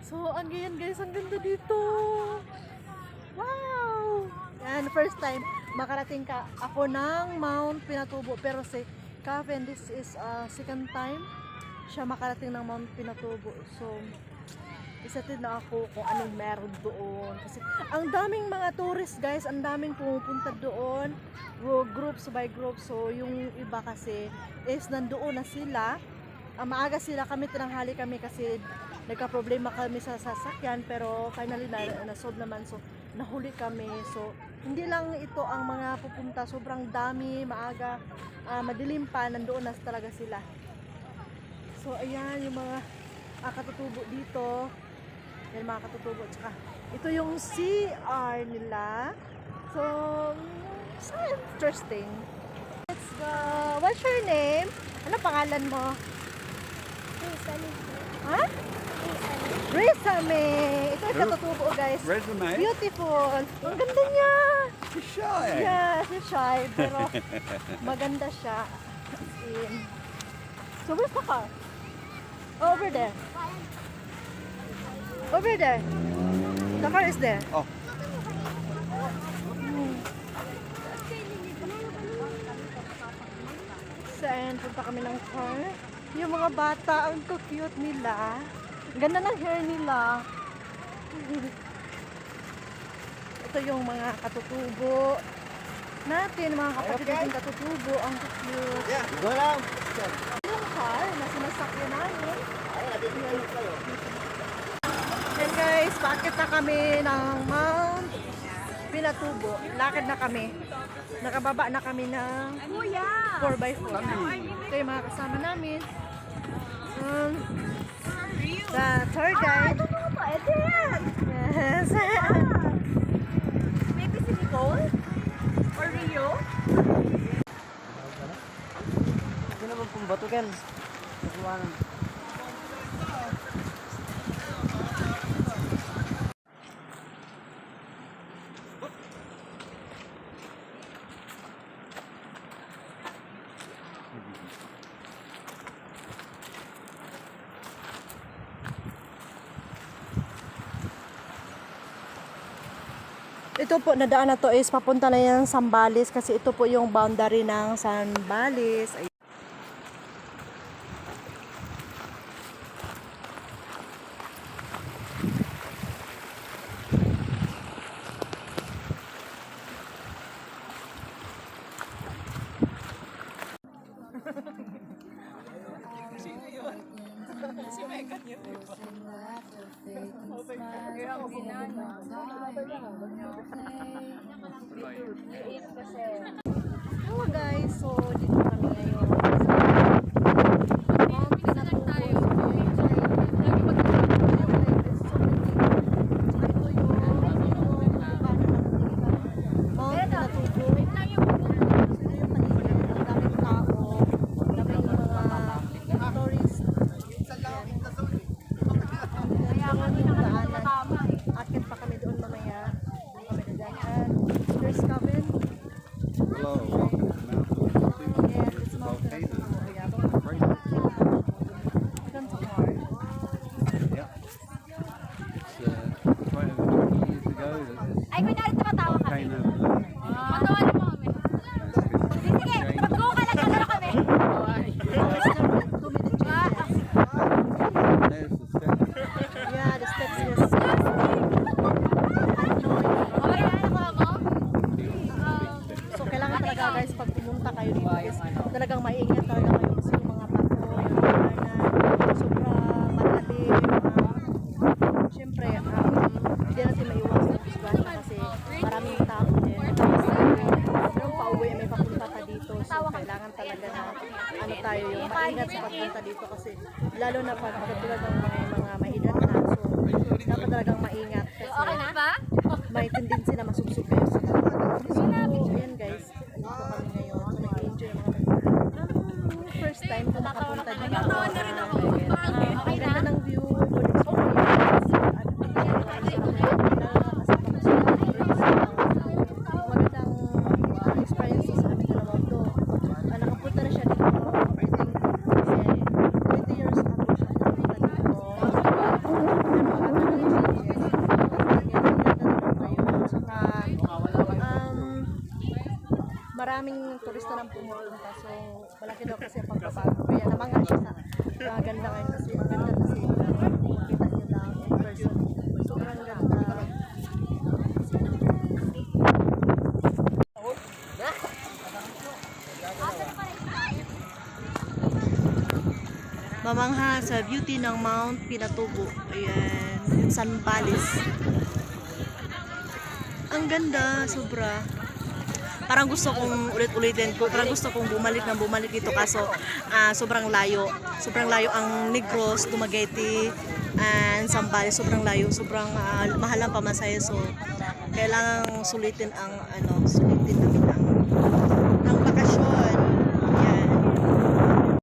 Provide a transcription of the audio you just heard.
So, again guys, ang ganda dito. Wow! And first time, makarating ka ako ng Mount Pinatubo. Pero si Kevin, this is second time siya makarating ng Mount Pinatubo. So, isatid na ako kung anong meron doon. Kasi ang daming mga tourist guys, ang daming pumupunta doon. Groups by groups. So, yung iba kasi is nandoon na sila. Maaga sila, kami tinanghali kami kasi nagka-problema kami sa sasakyan, pero finally na-solve naman, so nahuli kami. So hindi lang ito ang mga pupunta, sobrang dami, maaga, madilim pa, nandoon na talaga sila. So ayan yung mga katutubo dito, yan mga katutubo, tsaka ito yung CR nila. So interesting. Let's go. What's your name? Ano pangalan mo? Ha? Resume. Ito yung katutubo guys. Resume? Beautiful. Ang ganda niya. She's shy. Yeah, she's shy. Pero maganda siya. So where's the car? Oh, over there. Over there. The car is there. Oh. Saan? Punta kami ng car. Yung mga bata, ang cute nila. Ang ganda ng hair nila. Ito yung mga katutubo natin, mga kapatid natin katutubo. Ang cute. Yeah, go lang. Yung car na sinasakyan namin. And guys, paakit na kami ng Mount Pinatubo. Lakad na kami. Nakababa na kami ng 4x4. Ito yung mga kasama namin. The tour guide. Yes. Maybe si Nicole? Or Rio? Ito naman pong batugan. Pagkuhanan. Ito po, nadaan na to is papunta na yan sa Sambales kasi ito po yung boundary ng Sambales. Hello guys, so dito kami ngayon. Mount Pinatubo. Akit pa kami doon mamaya. There's Kevin. Hello, welcome to Mount Pinatubo. Yes, it's Mount Pinatubo. Yeah, don't come too far. Yeah. It's quite over 20 years ago. Ay, kunyari tumatawa kami. Volcano. Matawa niyo po kami. Sige, mag-go ka lang na kami. There's the step. Yeah, the steps, yes. Okay, ano mo mo? So, kailangan talaga guys, pag pumunta kayo dito, is talagang maingat talaga kayo kasi yung mga bato, yung mga sobrang matalim. Siyempre, hindi natin maiwasan disgrasya kasi maraming tao din. Pero pauwi, may papunta ka dito. So, kailangan talaga na ano tayo, yung maingat sa pagpunta dito kasi lalo na pag katulad ng mga mahidad na. So, dapat talagang maingat kasi Okay na ba? may tendency na masubsob kayo sa mga. So, ayan guys, dito kami ngayon. So, nag-enjoy mga first time ko makapunta dito. Natawa na rin ako. Ang ganda ng view, good experience. Magandang experience sa amin dalawa to. Nakapunta na siya dito. I think, 20 years ago siya nakapunta dito. lang pumupunta. So, malaki daw kasi ang pagbabago. Kaya namangan siya sa ganda ngayon kasi ang ganda kasi makita niyo lang in person. Sobrang ganda. Mamangha sa beauty ng Mount Pinatubo. Ayan, yung Zambales. Ang ganda, sobra. Parang gusto kong ulit-ulitin ko. Parang gusto kong bumalik dito kaso sobrang layo. Sobrang layo ang Negros, Dumaguete, and Zambales. Sobrang layo. Sobrang mahal ang pamasahe. So, kailangang sulitin ang